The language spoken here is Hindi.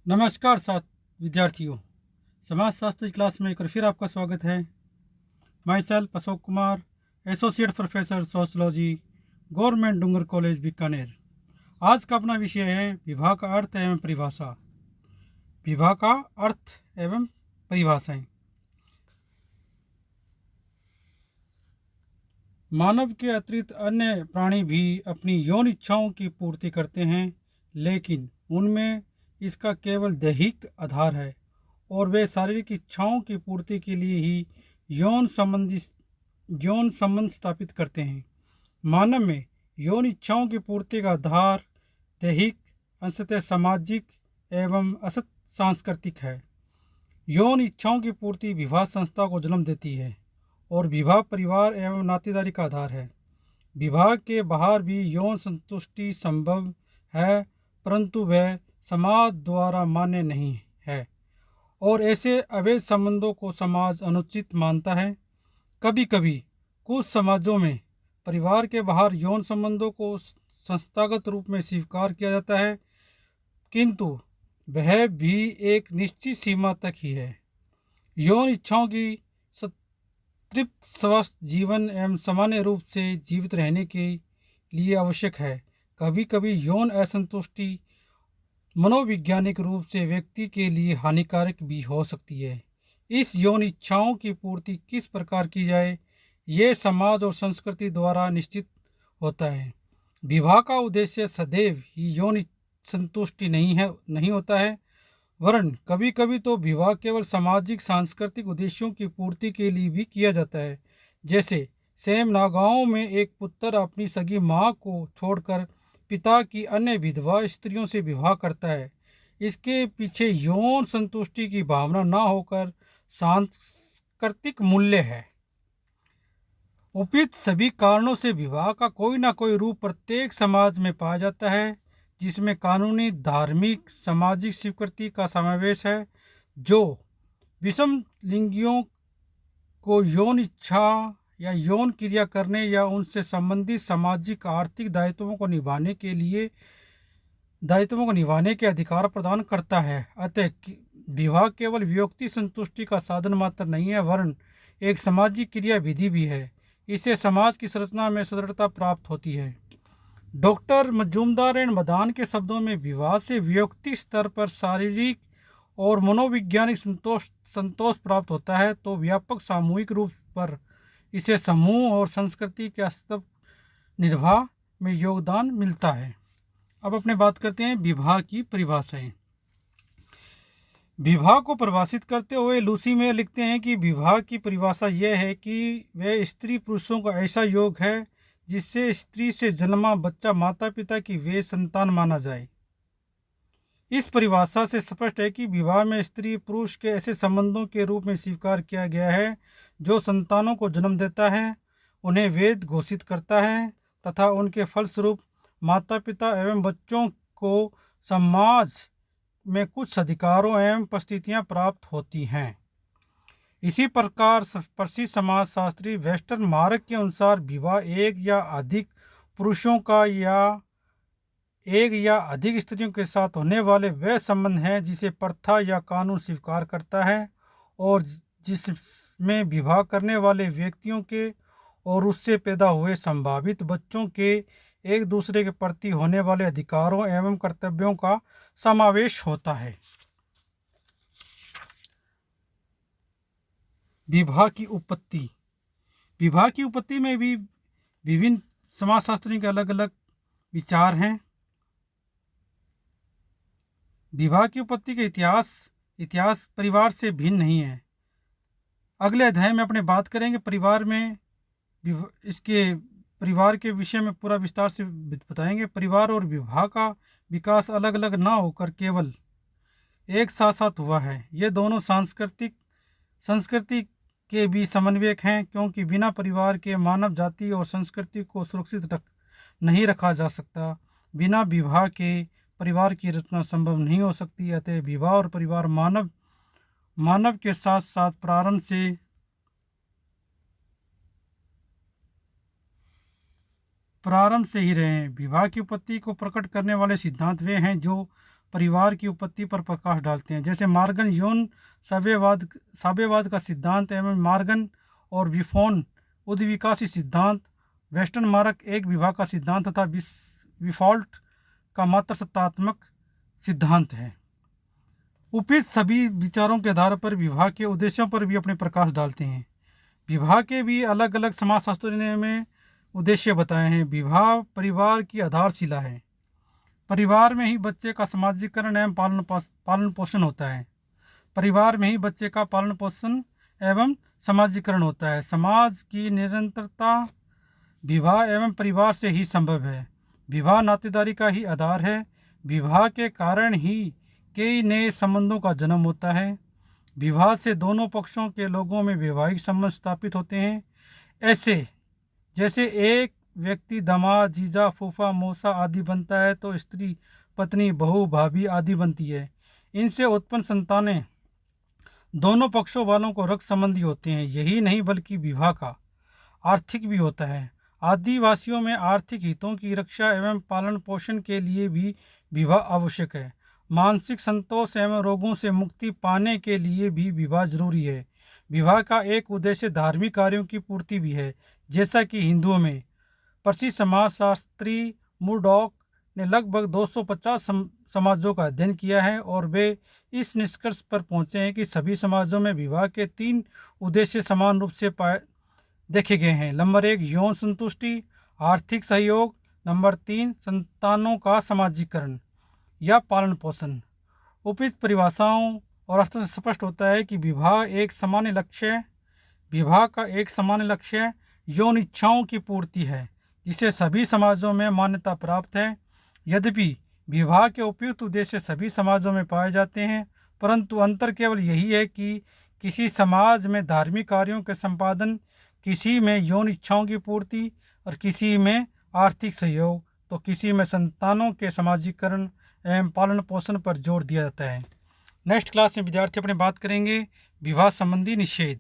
नमस्कार विद्यार्थियों। समाजशास्त्र की क्लास में एक बार फिर आपका स्वागत है। My self Ashok Kumar, associate professor sociology, government Dungar college Bikaner. आज का अपना विषय है विवाह का अर्थ एवं परिभाषा। विवाह का अर्थ एवं परिभाषाएं। मानव के अतिरिक्त अन्य प्राणी भी अपनी यौन इच्छाओं की पूर्ति करते हैं, लेकिन उनमें इसका केवल दैहिक आधार है और वे शारीरिक इच्छाओं की पूर्ति के लिए ही यौन संबंध स्थापित करते हैं। मानव में यौन इच्छाओं की पूर्ति का आधार दैहिक, अंशतः सामाजिक एवं असत सांस्कृतिक है। यौन इच्छाओं की पूर्ति विवाह संस्था को जन्म देती है और विवाह परिवार एवं नातेदारी का आधार है। विवाह के बाहर भी यौन संतुष्टि संभव है, परंतु वह समाज द्वारा मान्य नहीं है और ऐसे अवैध संबंधों को समाज अनुचित मानता है। कभी कभी कुछ समाजों में परिवार के बाहर यौन संबंधों को संस्थागत रूप में स्वीकार किया जाता है, किंतु वह भी एक निश्चित सीमा तक ही है। यौन इच्छाओं की तृप्त स्वस्थ जीवन एवं सामान्य रूप से जीवित रहने के लिए आवश्यक है। कभी कभी यौन असंतुष्टि मनोवैज्ञानिक रूप से व्यक्ति के लिए हानिकारक भी हो सकती है। इस यौन इच्छाओं की पूर्ति किस प्रकार की जाए, ये समाज और संस्कृति द्वारा निश्चित होता है। विवाह का उद्देश्य सदैव ही यौन संतुष्टि नहीं होता है, वरन कभी कभी तो विवाह केवल सामाजिक सांस्कृतिक उद्देश्यों की पूर्ति के लिए भी किया जाता है। जैसे सेम नागांव में एक पुत्र अपनी सगी माँ को छोड़कर पिता की अन्य विधवा स्त्रियों से विवाह करता है। इसके पीछे यौन संतुष्टि की भावना न होकर सांस्कृतिक मूल्य है। उपयुक्त सभी कारणों से विवाह का कोई ना कोई रूप प्रत्येक समाज में पाया जाता है, जिसमें कानूनी, धार्मिक, सामाजिक स्वीकृति का समावेश है, जो विषम लिंगियों को यौन इच्छा या यौन क्रिया करने या उनसे संबंधित सामाजिक आर्थिक दायित्वों को निभाने के अधिकार प्रदान करता है। अतः विवाह केवल व्यक्ति संतुष्टि का साधन मात्र नहीं है, वरन एक सामाजिक क्रिया विधि भी है। इससे समाज की संरचना में सुदृढ़ता प्राप्त होती है। डॉक्टर मजूमदार एंड मदान के शब्दों में विवाह से व्यक्ति स्तर पर शारीरिक और मनोवैज्ञानिक संतोष प्राप्त होता है, तो व्यापक सामूहिक रूप पर इसे समूह और संस्कृति के अस्तित्व निर्वाह में योगदान मिलता है। अब अपने बात करते हैं विवाह की परिभाषाएं। विवाह को परिभाषित करते हुए लूसी में लिखते हैं कि विवाह की परिभाषा यह है कि वह स्त्री पुरुषों का ऐसा योग है जिससे स्त्री से जन्मा बच्चा माता पिता की वे संतान माना जाए। इस परिभाषा से स्पष्ट है कि विवाह में स्त्री पुरुष के ऐसे संबंधों के रूप में स्वीकार किया गया है जो संतानों को जन्म देता है, उन्हें वैध घोषित करता है तथा उनके फलस्वरूप माता पिता एवं बच्चों को समाज में कुछ अधिकारों एवं परिस्थितियां प्राप्त होती हैं। इसी प्रकार प्रसिद्ध समाजशास्त्री वेस्टर्न मार्ग के अनुसार विवाह एक या अधिक पुरुषों का या एक या अधिक स्त्रियों के साथ होने वाले वह संबंध हैं जिसे प्रथा या कानून स्वीकार करता है और जिसमें विवाह करने वाले व्यक्तियों के और उससे पैदा हुए संभावित बच्चों के एक दूसरे के प्रति होने वाले अधिकारों एवं कर्तव्यों का समावेश होता है। विवाह की उत्पत्ति। विवाह की उत्पत्ति में भी विभिन्न समाजशास्त्रियों के अलग अलग विचार हैं। विवाह की उत्पत्ति के इतिहास परिवार से भिन्न नहीं है। अगले अध्याय में अपने बात करेंगे परिवार के विषय में पूरा विस्तार से बताएंगे। परिवार और विवाह का विकास अलग अलग ना होकर केवल एक साथ साथ हुआ है। ये दोनों संस्कृति के भी समन्वयक हैं, क्योंकि बिना परिवार के मानव जाति और संस्कृति को सुरक्षित नहीं रखा जा सकता। बिना विवाह के परिवार की रचना संभव नहीं हो सकती। अतः विवाह और परिवार मानव के साथ साथ प्रारंभ से ही रहे हैं। विवाह की उत्पत्ति को प्रकट करने वाले सिद्धांत वे हैं जो परिवार की उत्पत्ति पर प्रकाश डालते हैं। जैसे मार्गन यौन साम्यवाद का सिद्धांत एवं मार्गन और विफोन उद्विकासी सिद्धांत, वेस्टर्न मार्क एक विवाह का सिद्धांत तथा विफॉल्ट का मात्र सत्तात्मक सिद्धांत है। उपयुक्त सभी विचारों के आधार पर विवाह के उद्देश्यों पर भी अपने प्रकाश डालते हैं। विवाह के भी अलग अलग समाजशास्त्रियों में उद्देश्य बताए हैं। विवाह परिवार की आधारशिला है। परिवार में ही बच्चे का समाजीकरण एवं पालन पोषण होता है। परिवार में ही बच्चे का पालन पोषण एवं समाजीकरण होता है। समाज की निरंतरता विवाह एवं परिवार से ही संभव है। विवाह नातेदारी का ही आधार है। विवाह के कारण ही कई नए संबंधों का जन्म होता है। विवाह से दोनों पक्षों के लोगों में वैवाहिक संबंध स्थापित होते हैं। ऐसे जैसे एक व्यक्ति दामाद, जीजा, फूफा, मौसा आदि बनता है तो स्त्री, पत्नी, बहू, भाभी आदि बनती है। इनसे उत्पन्न संतानें दोनों पक्षों वालों को रक्त संबंधी होते हैं। यही नहीं बल्कि विवाह का आर्थिक भी होता है। आदिवासियों में आर्थिक हितों की रक्षा एवं पालन पोषण के लिए भी विवाह आवश्यक है। मानसिक संतोष एवं रोगों से मुक्ति पाने के लिए भी विवाह जरूरी है। विवाह का एक उद्देश्य धार्मिक कार्यों की पूर्ति भी है। जैसा कि हिंदुओं में प्रसिद्ध समाजशास्त्री मुरडॉक ने लगभग 250 समाजों का अध्ययन किया है और वे इस निष्कर्ष पर पहुंचे हैं कि सभी समाजों में विवाह के 3 उद्देश्य समान रूप से देखे गए हैं। नंबर 1 यौन संतुष्टि, आर्थिक सहयोग। नंबर 3 संतानों का समाजीकरण या पालन पोषण। उपयुक्त परिभाषाओं और अर्थों से स्पष्ट होता है कि विवाह का एक सामान्य लक्ष्य यौन इच्छाओं की पूर्ति है, जिसे सभी समाजों में मान्यता प्राप्त है। यद्यपि विवाह के उपयुक्त उद्देश्य सभी समाजों में पाए जाते हैं, परंतु अंतर केवल यही है कि किसी समाज में धार्मिक कार्यों के संपादन, किसी में यौन इच्छाओं की पूर्ति और किसी में आर्थिक सहयोग, तो किसी में संतानों के समाजीकरण एवं पालन पोषण पर जोर दिया जाता है। नेक्स्ट क्लास में विद्यार्थी अपने बात करेंगे विवाह संबंधी निषेध।